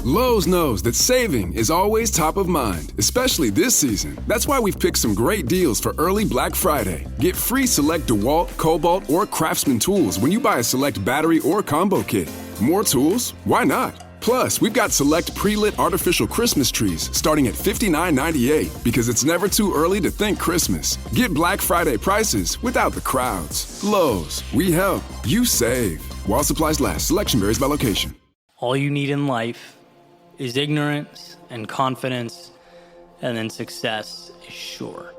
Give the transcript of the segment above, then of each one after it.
Lowe's knows that saving is always top of mind, especially this season. That's why we've picked some great deals for early Black Friday. Get free select DeWalt, Cobalt, or Craftsman tools when you buy a select battery or combo kit. More tools? Why not? Plus, we've got select pre-lit artificial Christmas trees starting at $59.98 because it's never too early to think Christmas. Get Black Friday prices without the crowds. Lowe's, we help, you save. While supplies last, selection varies by location. All you need in life is ignorance and confidence, and then success is sure.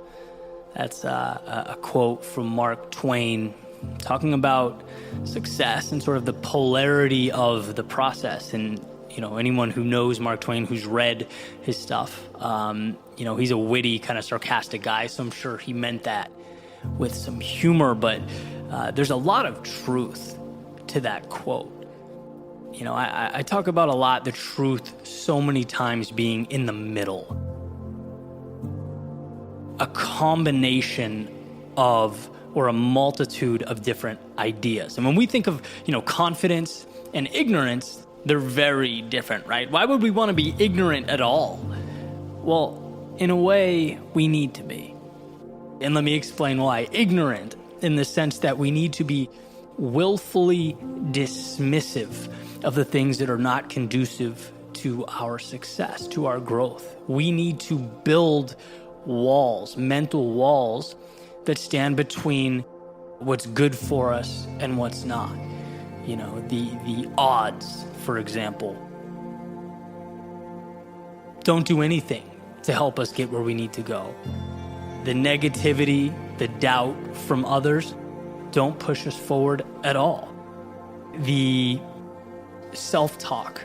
That's a quote from Mark Twain talking about success and sort of the polarity of the process. And, you know, anyone who knows Mark Twain, who's read his stuff, you know, he's a witty, kind of sarcastic guy, so I'm sure he meant that with some humor, but there's a lot of truth to that quote. You know, I talk about a lot the truth so many times being in the middle. A combination of, or a multitude of different ideas. And when we think of, you know, confidence and ignorance, they're very different, right? Why would we want to be ignorant at all? Well, in a way, we need to be. And let me explain why. Ignorant in the sense that we need to be willfully dismissive of the things that are not conducive to our success, to our growth. We need to build walls, mental walls that stand between what's good for us and what's not. You know, the odds, for example, don't do anything to help us get where we need to go. The negativity, the doubt from others don't push us forward at all. The self-talk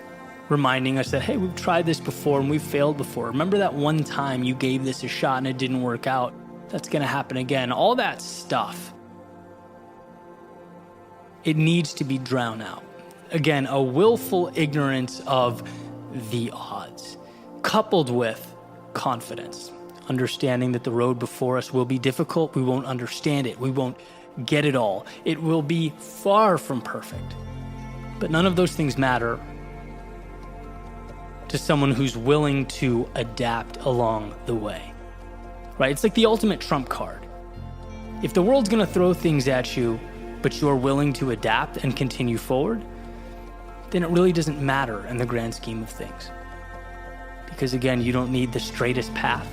reminding us that, hey, we've tried this before and we've failed before. Remember that one time you gave this a shot and it didn't work out? That's going to happen again. All that stuff, it needs to be drowned out. Again, a willful ignorance of the odds, coupled with confidence, understanding that the road before us will be difficult. We won't understand it. We won't get it all. It will be far from perfect. But none of those things matter to someone who's willing to adapt along the way, right? It's like the ultimate trump card. If the world's going to throw things at you, but you're willing to adapt and continue forward, then it really doesn't matter in the grand scheme of things. Because again, you don't need the straightest path.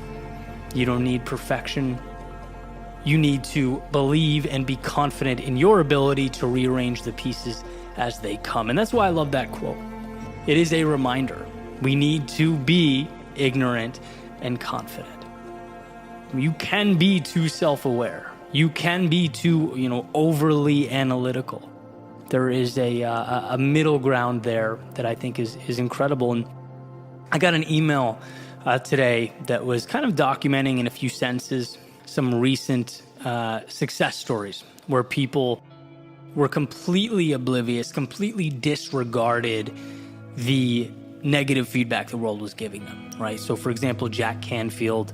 You don't need perfection. You need to believe and be confident in your ability to rearrange the pieces as they come. And that's why I love that quote. It is a reminder. We need to be ignorant and confident. You can be too self-aware. You can be too, overly analytical. There is a middle ground there that I think is incredible. And I got an email today that was kind of documenting in a few sentences some recent success stories where people were completely oblivious, completely disregarded the negative feedback the world was giving them, right? So for example, Jack Canfield,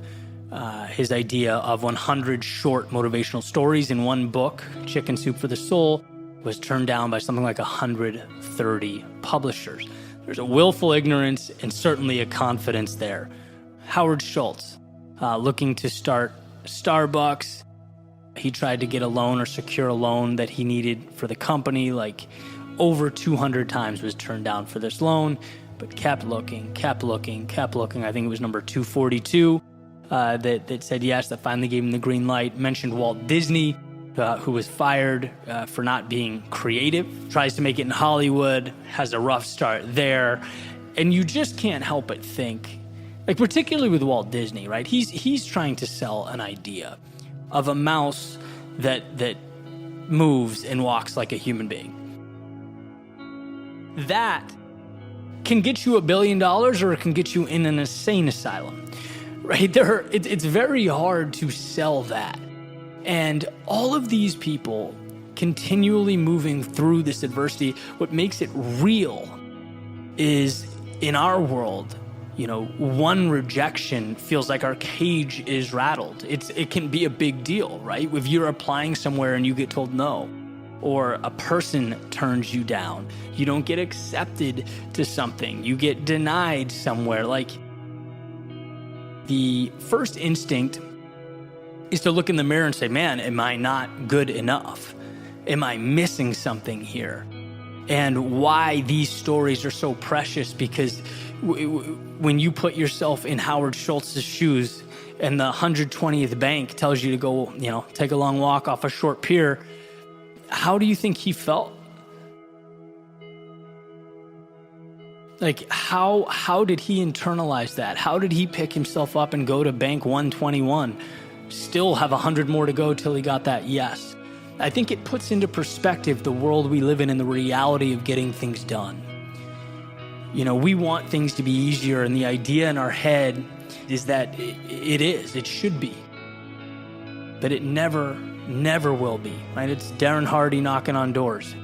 his idea of 100 short motivational stories in one book, Chicken Soup for the Soul, was turned down by something like 130 publishers. There's a willful ignorance and certainly a confidence there. Howard Schultz, looking to start Starbucks. He tried to get a loan or secure a loan that he needed for the company, like over 200 times was turned down for this loan, but kept looking. I think it was number 242 that said yes, that finally gave him the green light. Mentioned Walt Disney, who was fired for not being creative, tries to make it in Hollywood, has a rough start there. And you just can't help but think, like particularly with Walt Disney, right? He's trying to sell an idea of a mouse that moves and walks like a human being. That can get you $1 billion or it can get you in an insane asylum, right? It's very hard to sell that. And all of these people continually moving through this adversity, what makes it real is in our world, one rejection feels like our cage is rattled. It can be a big deal, right? If you're applying somewhere and you get told no, or a person turns you down. You don't get accepted to something. You get denied somewhere. Like, the first instinct is to look in the mirror and say, man, am I not good enough? Am I missing something here? And why these stories are so precious, because when you put yourself in Howard Schultz's shoes and the 120th bank tells you to go, take a long walk off a short pier, how do you think he felt? Like, how did he internalize that? How did he pick himself up and go to bank 121? Still have 100 more to go till he got that yes. I think it puts into perspective the world we live in and the reality of getting things done. We want things to be easier, and the idea in our head is that it should be. But it never will be, right? It's Darren Hardy knocking on doors.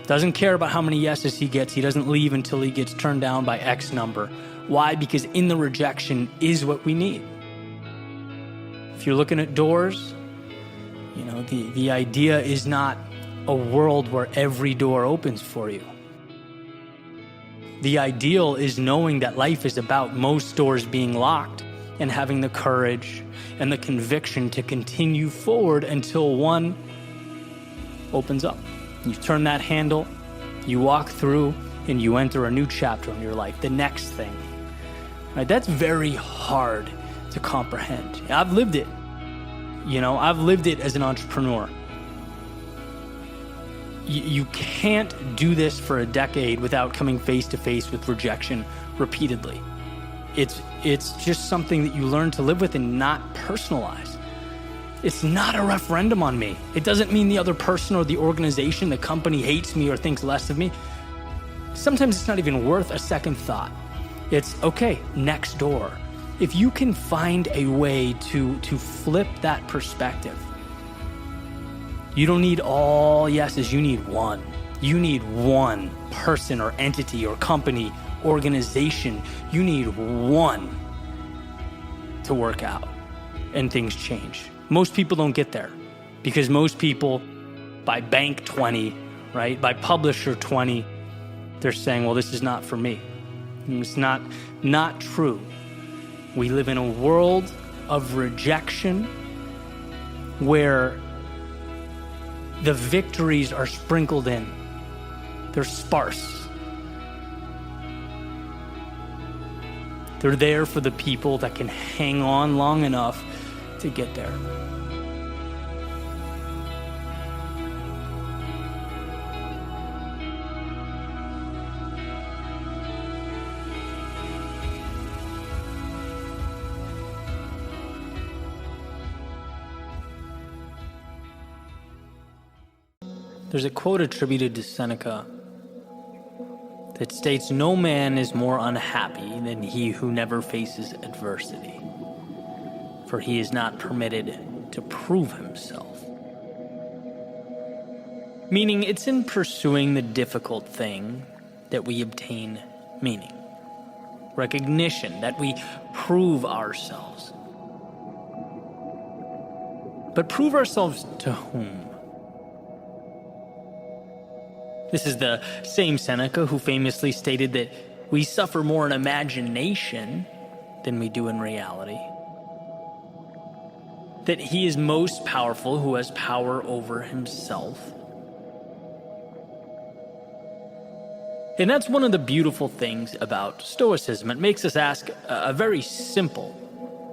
Doesn't care about how many yeses he gets. He doesn't leave until he gets turned down by X number. Why? Because in the rejection is what we need. If you're looking at doors, the idea is not a world where every door opens for you. The ideal is knowing that life is about most doors being locked and having the courage and the conviction to continue forward until one opens up. You turn that handle, you walk through, and you enter a new chapter in your life, the next thing. Right? That's very hard to comprehend. I've lived it. I've lived it as an entrepreneur. You can't do this for a decade without coming face to face with rejection repeatedly. It's just something that you learn to live with and not personalize. It's not a referendum on me. It doesn't mean the other person or the organization, the company hates me or thinks less of me. Sometimes it's not even worth a second thought. It's, okay, next door. If you can find a way to flip that perspective, you don't need all yeses, you need one. You need one person or entity or company, organization. You need one to work out and things change. Most people don't get there because most people, by bank 20, right, by publisher 20, they're saying, well, this is not for me. And it's not true. We live in a world of rejection where the victories are sprinkled in. They're sparse. They're there for the people that can hang on long enough to get there. There's a quote attributed to Seneca that states, "No man is more unhappy than he who never faces adversity, for he is not permitted to prove himself." Meaning, it's in pursuing the difficult thing that we obtain meaning, recognition, that we prove ourselves. But prove ourselves to whom? This is the same Seneca who famously stated that we suffer more in imagination than we do in reality. That he is most powerful who has power over himself. And that's one of the beautiful things about Stoicism. It makes us ask a very simple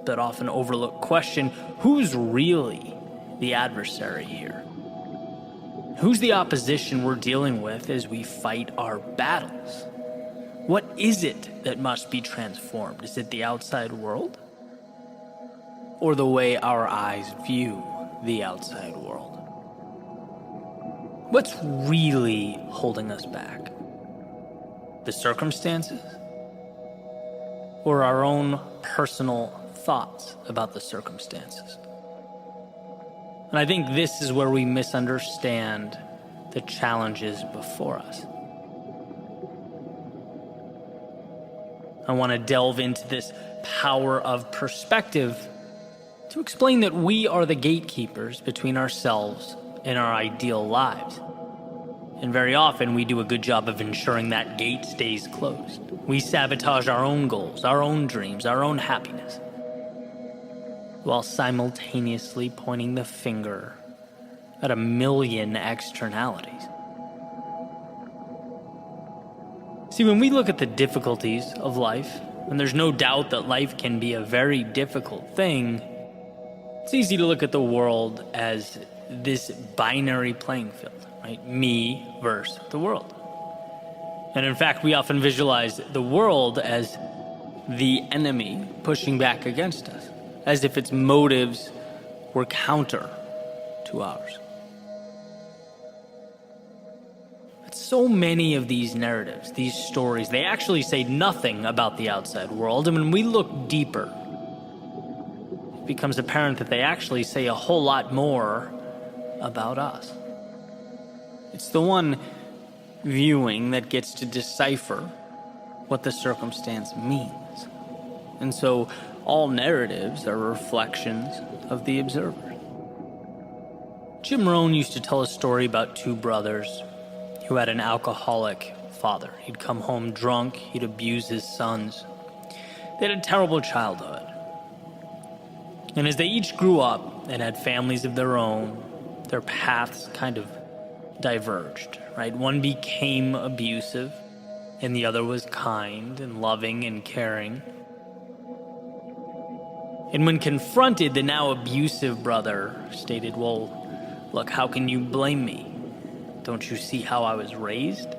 but often overlooked question: who's really the adversary here? Who's the opposition we're dealing with as we fight our battles? What is it that must be transformed? Is it the outside world? Or the way our eyes view the outside world? What's really holding us back? The circumstances? Or our own personal thoughts about the circumstances? And I think this is where we misunderstand the challenges before us. I want to delve into this power of perspective to explain that we are the gatekeepers between ourselves in our ideal lives. And very often we do a good job of ensuring that gate stays closed. We sabotage our own goals, our own dreams, our own happiness, while simultaneously pointing the finger at a million externalities. See, when we look at the difficulties of life, and there's no doubt that life can be a very difficult thing, it's easy to look at the world as this binary playing field, right? Me versus the world. And in fact, we often visualize the world as the enemy pushing back against us, as if its motives were counter to ours. But so many of these narratives, these stories, they actually say nothing about the outside world. And when we look deeper, it becomes apparent that they actually say a whole lot more about us. It's the one viewing that gets to decipher what the circumstance means. And so all narratives are reflections of the observer. Jim Rohn used to tell a story about two brothers who had an alcoholic father. He'd come home drunk, he'd abuse his sons. They had a terrible childhood. And as they each grew up and had families of their own, their paths kind of diverged, right? One became abusive, and the other was kind and loving and caring. And when confronted, the now abusive brother stated, "Well, look, how can you blame me? Don't you see how I was raised?"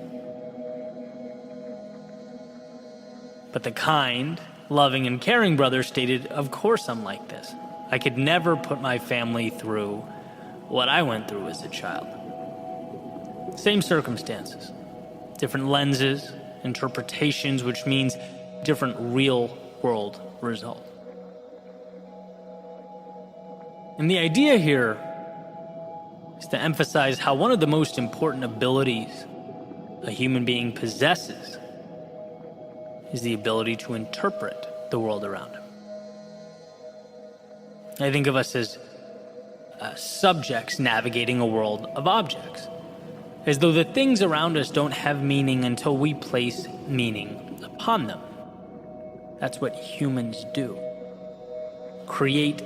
But the kind, loving, and caring brother stated, "Of course I'm like this. I could never put my family through what I went through as a child." Same circumstances, different lenses, interpretations, which means different real-world result. And the idea here is to emphasize how one of the most important abilities a human being possesses is the ability to interpret the world around him. I think of us as subjects navigating a world of objects, as though the things around us don't have meaning until we place meaning upon them. That's what humans do. Create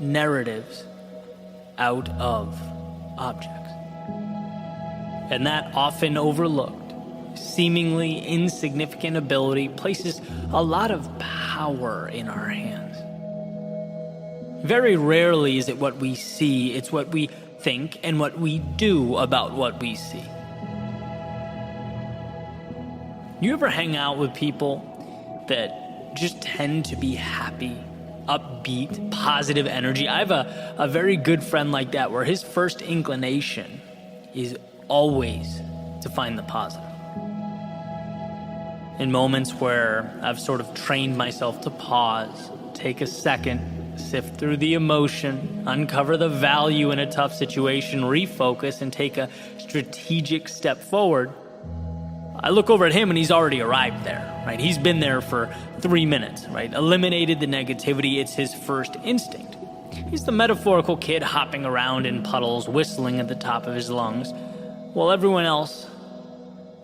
narratives out of objects. And that often overlooked, seemingly insignificant ability places a lot of power in our hands. Very rarely is it what we see, it's what we think and what we do about what we see. You ever hang out with people that just tend to be happy, upbeat, positive energy? I have a very good friend like that, where his first inclination is always to find the positive. In moments where I've sort of trained myself to pause, take a second, sift through the emotion, uncover the value in a tough situation, refocus, and take a strategic step forward, I look over at him and he's already arrived there, right? He's been there for 3 minutes, right? Eliminated the negativity. It's his first instinct. He's the metaphorical kid hopping around in puddles, whistling at the top of his lungs, while everyone else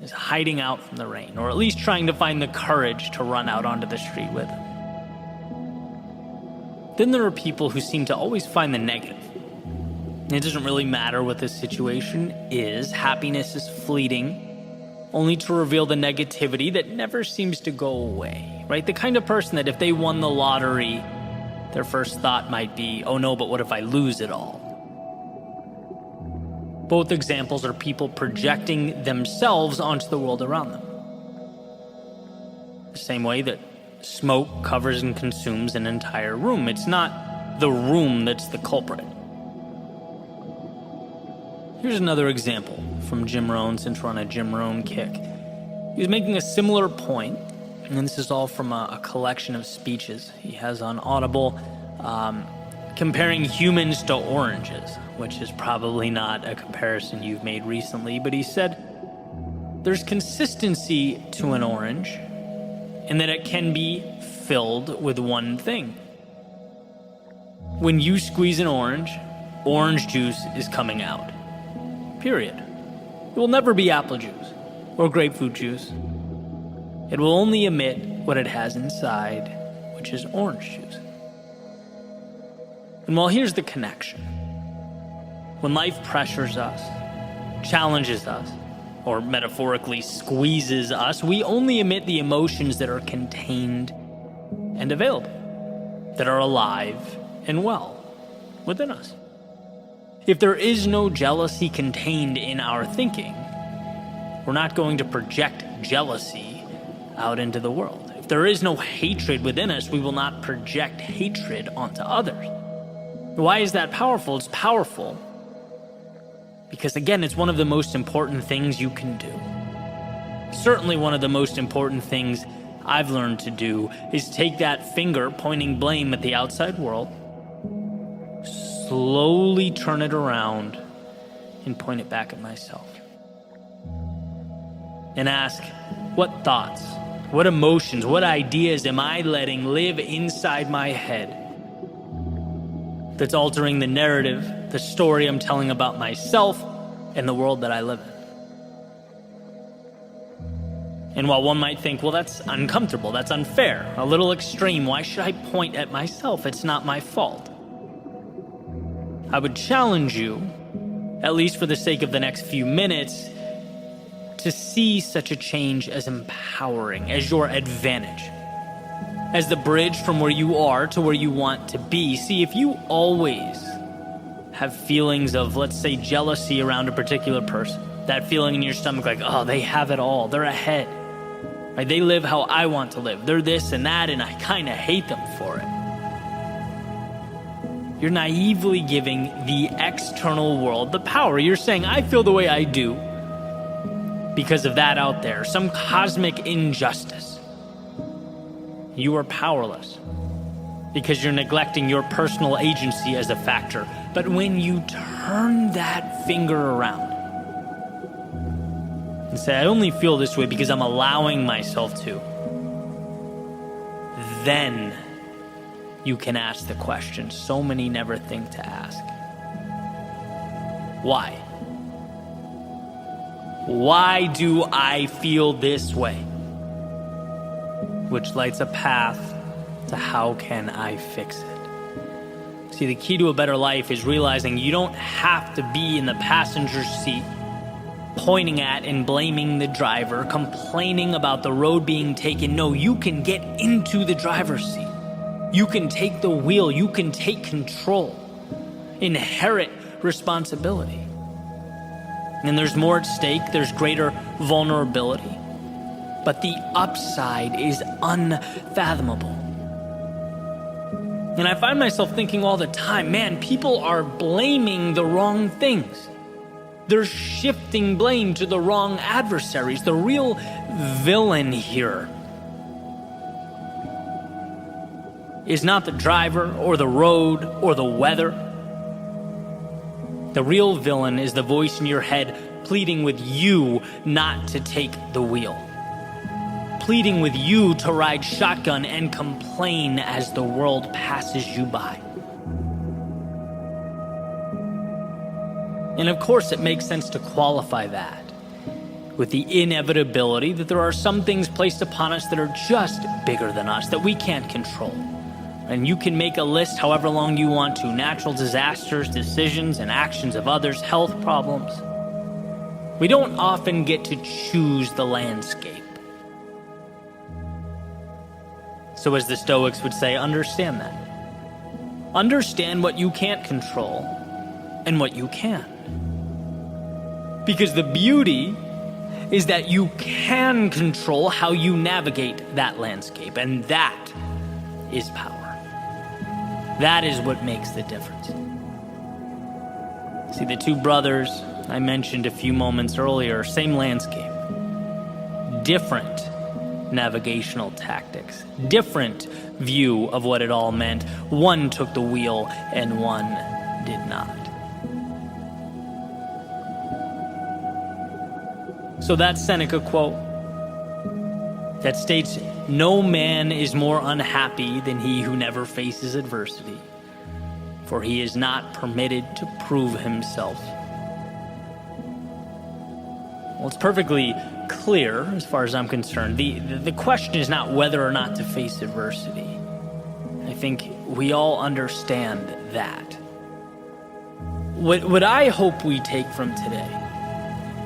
is hiding out from the rain, or at least trying to find the courage to run out onto the street with him. Then there are people who seem to always find the negative. It doesn't really matter what the situation is. Happiness is fleeting, only to reveal the negativity that never seems to go away, right? The kind of person that if they won the lottery, their first thought might be, "Oh no, but what if I lose it all?" Both examples are people projecting themselves onto the world around them. The same way that smoke covers and consumes an entire room. It's not the room that's the culprit. Here's another example from Jim Rohn, since we're on a Jim Rohn kick. He was making a similar point, and this is all from a collection of speeches he has on Audible, comparing humans to oranges, which is probably not a comparison you've made recently, but he said, there's consistency to an orange in that it can be filled with one thing. When you squeeze an orange, orange juice is coming out. Period. It will never be apple juice or grapefruit juice. It will only emit what it has inside, which is orange juice. And well, here's the connection. When life pressures us, challenges us, or metaphorically squeezes us, we only emit the emotions that are contained and available, that are alive and well within us. If there is no jealousy contained in our thinking, we're not going to project jealousy out into the world. If there is no hatred within us, we will not project hatred onto others. Why is that powerful? It's powerful because, again, it's one of the most important things you can do. Certainly one of the most important things I've learned to do is take that finger pointing blame at the outside world, slowly turn it around and point it back at myself. And ask, what thoughts, what emotions, what ideas am I letting live inside my head that's altering the narrative, the story I'm telling about myself and the world that I live in? And while one might think, well, that's uncomfortable, that's unfair, a little extreme, why should I point at myself? It's not my fault. I would challenge you, at least for the sake of the next few minutes, to see such a change as empowering, as your advantage, as the bridge from where you are to where you want to be. See, if you always have feelings of, let's say, jealousy around a particular person, that feeling in your stomach like, oh, they have it all, they're ahead, right? They live how I want to live, they're this and that, and I kind of hate them for it. You're naively giving the external world the power. You're saying, I feel the way I do because of that out there, some cosmic injustice. You are powerless because you're neglecting your personal agency as a factor. But when you turn that finger around and say, I only feel this way because I'm allowing myself to, then you can ask the question so many never think to ask. Why? Why do I feel this way? Which lights a path to how can I fix it? See, the key to a better life is realizing you don't have to be in the passenger seat pointing at and blaming the driver, complaining about the road being taken. No, you can get into the driver's seat. You can take the wheel. You can take control. Inherit responsibility. And there's more at stake. There's greater vulnerability. But the upside is unfathomable. And I find myself thinking all the time, man, people are blaming the wrong things. They're shifting blame to the wrong adversaries. The real villain here is not the driver or the road or the weather. The real villain is the voice in your head pleading with you not to take the wheel. Pleading with you to ride shotgun and complain as the world passes you by. And of course, it makes sense to qualify that with the inevitability that there are some things placed upon us that are just bigger than us, that we can't control. And you can make a list however long you want to. Natural disasters, decisions and actions of others, health problems. We don't often get to choose the landscape. So as the Stoics would say, understand that. Understand what you can't control and what you can. Because the beauty is that you can control how you navigate that landscape, and that is power. That is what makes the difference. See, the two brothers I mentioned a few moments earlier, same landscape, different navigational tactics, different view of what it all meant. One took the wheel and one did not. So that Seneca quote that states, no man is more unhappy than he who never faces adversity, for he is not permitted to prove himself. Well, it's perfectly clear, as far as I'm concerned. The question is not whether or not to face adversity. I think we all understand that. What I hope we take from today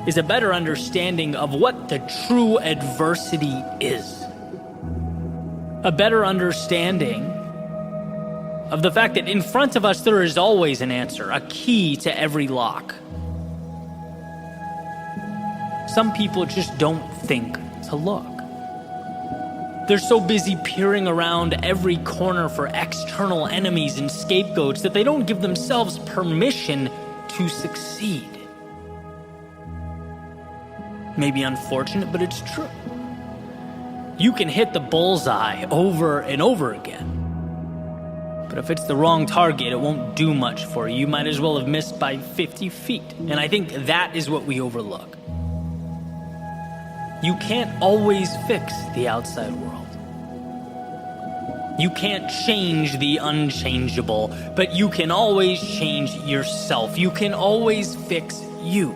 is a better understanding of what the true adversity is. A better understanding of the fact that in front of us there is always an answer, a key to every lock. Some people just don't think to look. They're so busy peering around every corner for external enemies and scapegoats that they don't give themselves permission to succeed. Maybe unfortunate, but it's true. You can hit the bullseye over and over again. But if it's the wrong target, it won't do much for you. You might as well have missed by 50 feet. And I think that is what we overlook. You can't always fix the outside world. You can't change the unchangeable, but you can always change yourself. You can always fix you.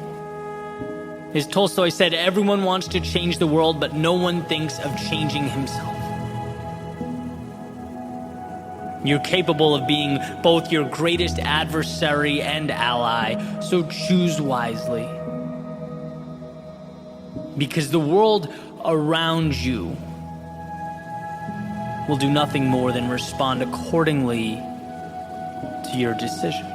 As Tolstoy said, everyone wants to change the world, but no one thinks of changing himself. You're capable of being both your greatest adversary and ally, so choose wisely. Because the world around you will do nothing more than respond accordingly to your decision.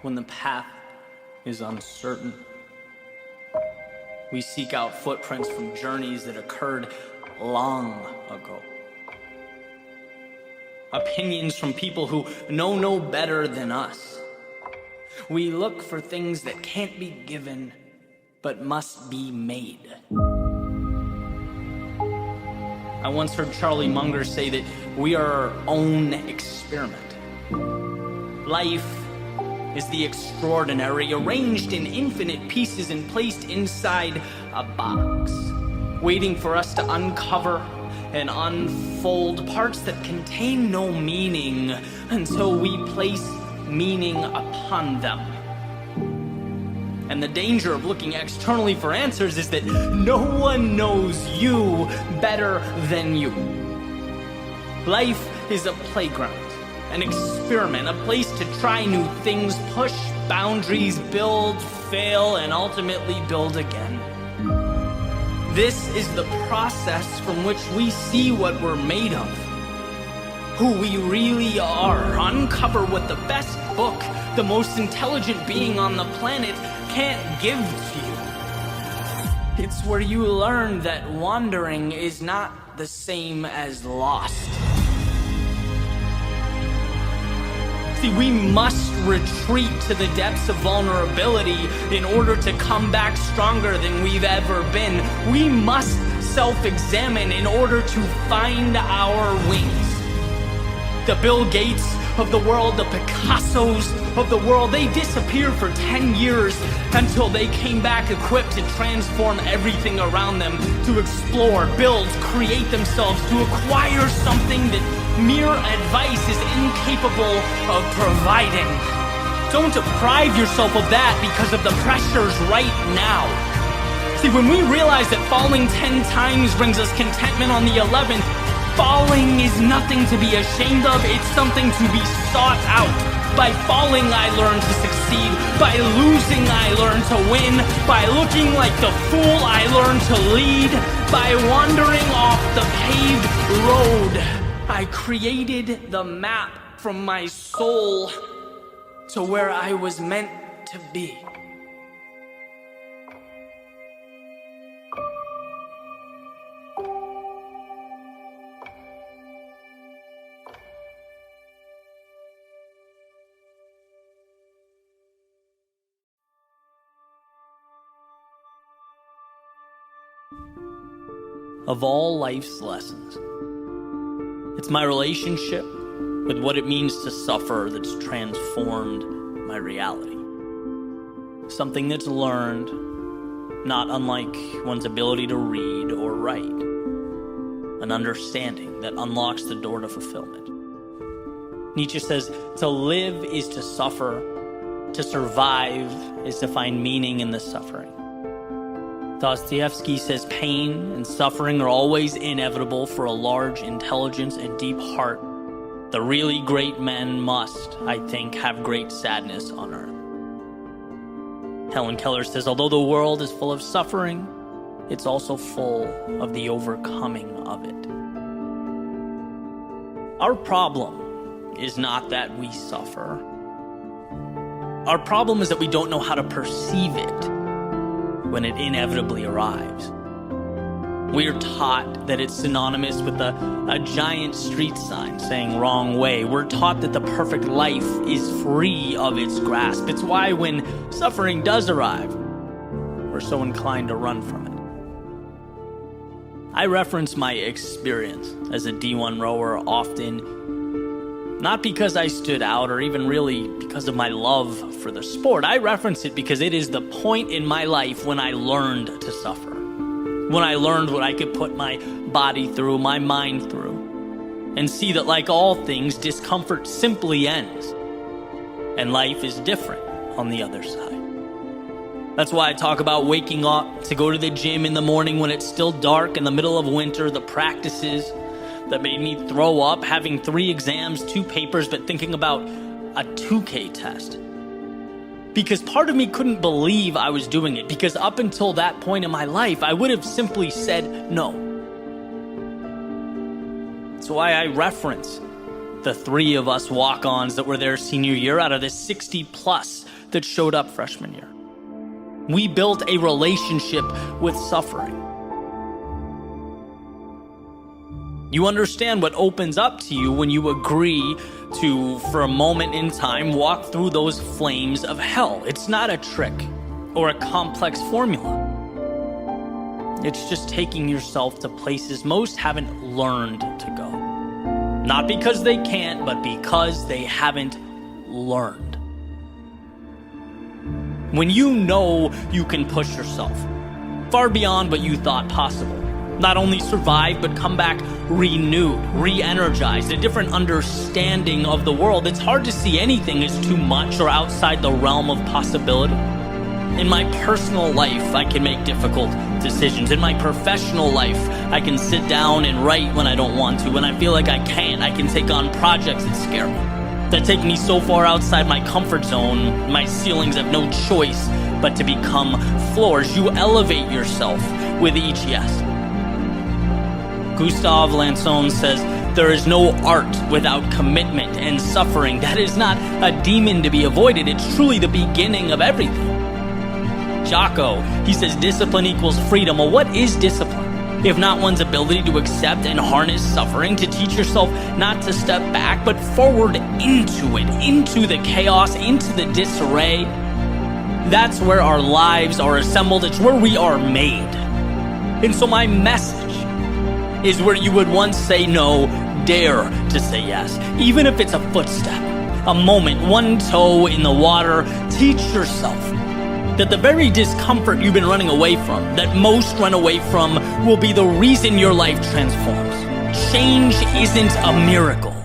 When the path is uncertain, we seek out footprints from journeys that occurred long ago. Opinions from people who know no better than us. We look for things that can't be given, but must be made. I once heard Charlie Munger say that we are our own experiment. Life is the extraordinary, arranged in infinite pieces and placed inside a box, waiting for us to uncover and unfold parts that contain no meaning until we place meaning upon them. And the danger of looking externally for answers is that no one knows you better than you. Life is a playground, an experiment, a place to try new things, push boundaries, build, fail, and ultimately build again. This is the process from which we see what we're made of, who we really are, uncover what the best book, the most intelligent being on the planet can't give to you. It's where you learn that wandering is not the same as lost. See, we must retreat to the depths of vulnerability in order to come back stronger than we've ever been. We must self-examine in order to find our wings. The Bill Gates of the world, the Picassos of the world, they disappeared for 10 years until they came back equipped to transform everything around them, to explore, build, create themselves, to acquire something that mere advice is incapable of providing. Don't deprive yourself of that because of the pressures right now. See, when we realize that falling 10 times brings us contentment on the 11th, falling is nothing to be ashamed of, it's something to be sought out. By falling, I learn to succeed. By losing, I learn to win. By looking like the fool, I learn to lead. By wandering off the paved road, I created the map from my soul to where I was meant to be. of all life's lessons. It's my relationship with what it means to suffer that's transformed my reality. Something that's learned, not unlike one's ability to read or write. An understanding that unlocks the door to fulfillment. Nietzsche says, to live is to suffer, to survive is to find meaning in the suffering. Dostoevsky says pain and suffering are always inevitable for a large intelligence and deep heart. The really great men must, I think, have great sadness on earth. Helen Keller says, although the world is full of suffering, it's also full of the overcoming of it. Our problem is not that we suffer. Our problem is that we don't know how to perceive it when it inevitably arrives. We are taught that it's synonymous with a giant street sign saying wrong way. We're taught that the perfect life is free of its grasp. It's why when suffering does arrive, we're so inclined to run from it. I reference my experience as a D1 rower often, not because I stood out or even really because of my love for the sport. I reference it because it is the point in my life when I learned to suffer. When I learned what I could put my body through, my mind through, and see that like all things, discomfort simply ends, and life is different on the other side. That's why I talk about waking up to go to the gym in the morning when it's still dark in the middle of winter, the practices that made me throw up, having 3 exams, 2 papers, but thinking about a 2K test. Because part of me couldn't believe I was doing it, because up until that point in my life, I would have simply said no. That's why I reference the 3 of us walk-ons that were there senior year out of the 60 plus that showed up freshman year. We built a relationship with suffering. You understand what opens up to you when you agree to, for a moment in time, walk through those flames of hell. It's not a trick or a complex formula. It's just taking yourself to places most haven't learned to go. Not because they can't, but because they haven't learned. When you know you can push yourself far beyond what you thought possible, not only survive, but come back renewed, re-energized, a different understanding of the world. It's hard to see anything as too much or outside the realm of possibility. In my personal life, I can make difficult decisions. In my professional life, I can sit down and write when I don't want to. When I feel like I can't, I can take on projects that scare me, that take me so far outside my comfort zone, my ceilings have no choice but to become floors. You elevate yourself with each yes. Gustave Lanson says, there is no art without commitment and suffering. That is not a demon to be avoided. It's truly the beginning of everything. Jocko, he says, discipline equals freedom. Well, what is discipline? If not one's ability to accept and harness suffering, to teach yourself not to step back, but forward into it, into the chaos, into the disarray. That's where our lives are assembled. It's where we are made. And so my message is where you would once say no, dare to say yes. Even if it's a footstep, a moment, one toe in the water, teach yourself that the very discomfort you've been running away from, that most run away from, will be the reason your life transforms. Change isn't a miracle.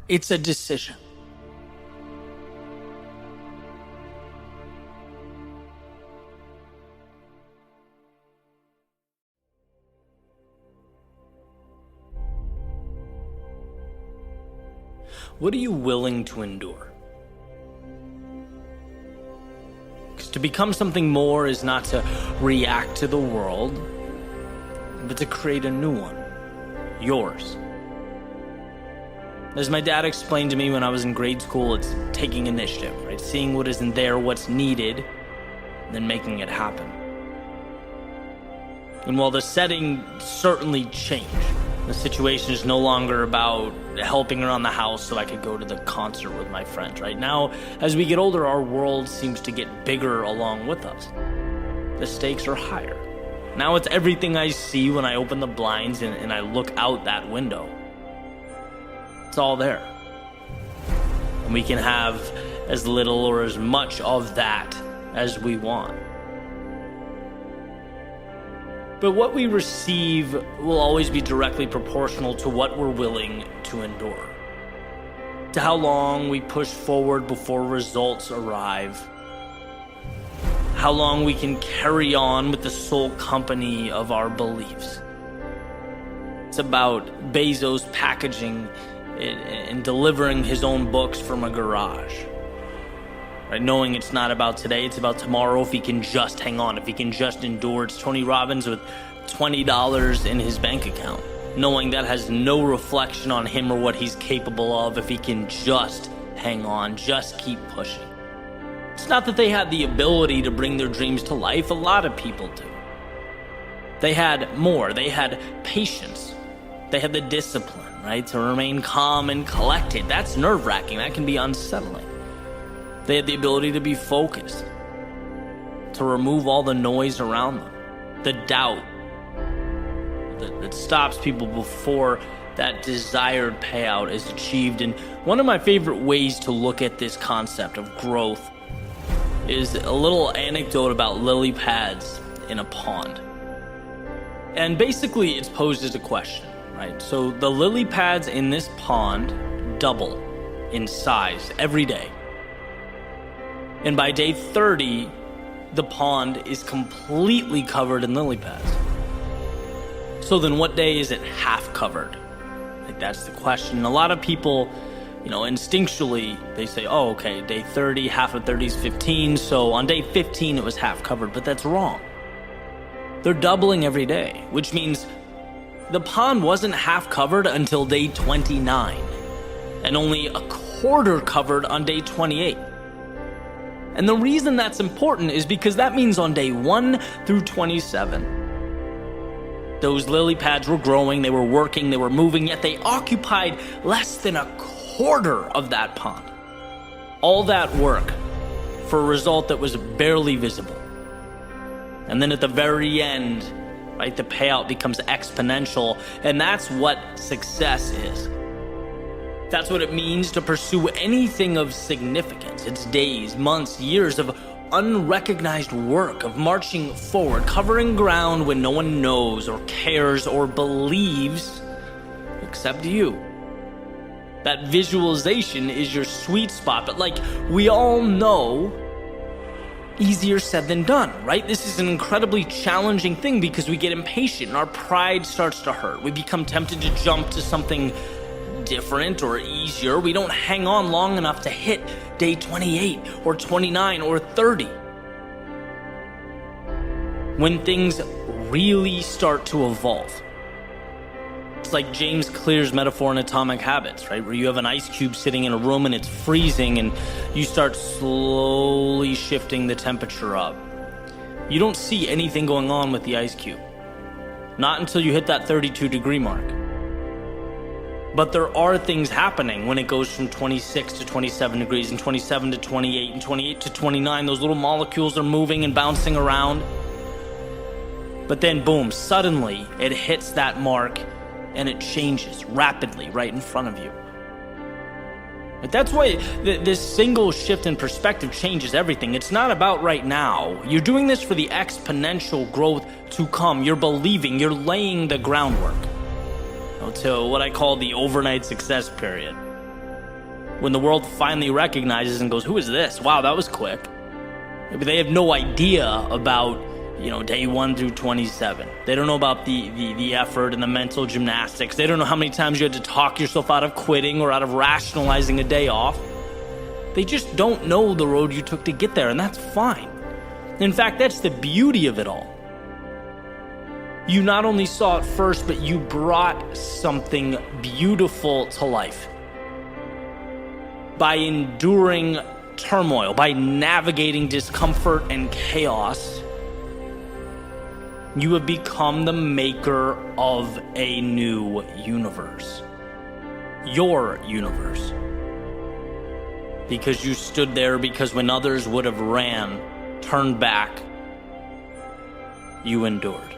It's a decision. What are you willing to endure? Because to become something more is not to react to the world, but to create a new one, yours. As my dad explained to me when I was in grade school, it's taking initiative, right? Seeing what isn't there, what's needed, then making it happen. And while the setting certainly changed, the situation is no longer about helping around the house so I could go to the concert with my friends. Right now, as we get older, our world seems to get bigger along with us. The stakes are higher. Now it's everything I see when I open the blinds and I look out that window. It's all there. And we can have as little or as much of that as we want. But what we receive will always be directly proportional to what we're willing to endure, to how long we push forward before results arrive, how long we can carry on with the sole company of our beliefs. It's about Bezos packaging and delivering his own books from a garage. Right? Knowing it's not about today, it's about tomorrow if he can just hang on, if he can just endure. It's Tony Robbins with $20 in his bank account, knowing that has no reflection on him or what he's capable of if he can just hang on, just keep pushing. It's not that they had the ability to bring their dreams to life. A lot of people do. They had more. They had patience. They had the discipline, right, to remain calm and collected. That's nerve-wracking. That can be unsettling. They had the ability to be focused, to remove all the noise around them, the doubt that stops people before that desired payout is achieved. And one of my favorite ways to look at this concept of growth is a little anecdote about lily pads in a pond. And basically it's posed as a question, right? So the lily pads in this pond double in size every day. And by day 30, the pond is completely covered in lily pads. So then what day is it half covered? Like, that's the question. A lot of people, instinctually, they say, oh, okay, day 30, half of 30 is 15. So on day 15, it was half covered, but that's wrong. They're doubling every day, which means the pond wasn't half covered until day 29 and only a quarter covered on day 28. And the reason that's important is because that means on day 1 through 27, those lily pads were growing, they were working, they were moving, yet they occupied less than a quarter of that pond. All that work for a result that was barely visible. And then at the very end, right, the payout becomes exponential, and that's what success is. That's what it means to pursue anything of significance. It's days, months, years of unrecognized work, of marching forward, covering ground when no one knows or cares or believes except you. That visualization is your sweet spot, but like we all know, easier said than done, right? This is an incredibly challenging thing because we get impatient and our pride starts to hurt. We become tempted to jump to something different or easier. We don't hang on long enough to hit day 28 or 29 or 30. When things really start to evolve. It's like James Clear's metaphor in Atomic Habits, right? Where you have an ice cube sitting in a room and it's freezing and you start slowly shifting the temperature up. You don't see anything going on with the ice cube. Not until you hit that 32-degree mark. But there are things happening when it goes from 26 to 27 degrees and 27 to 28 and 28 to 29. Those little molecules are moving and bouncing around. But then boom, suddenly it hits that mark and it changes rapidly right in front of you. But that's why this single shift in perspective changes everything. It's not about right now. You're doing this for the exponential growth to come. You're believing, you're laying the groundwork. To what I call the overnight success period. When the world finally recognizes and goes, who is this? Wow, that was quick. Maybe they have no idea about, day 1 through 27. They don't know about the effort and the mental gymnastics. They don't know how many times you had to talk yourself out of quitting or out of rationalizing a day off. They just don't know the road you took to get there, and that's fine. In fact, that's the beauty of it all. You not only saw it first, but you brought something beautiful to life. By enduring turmoil, by navigating discomfort and chaos, you have become the maker of a new universe. Your universe. Because you stood there, because when others would have ran, turned back, you endured.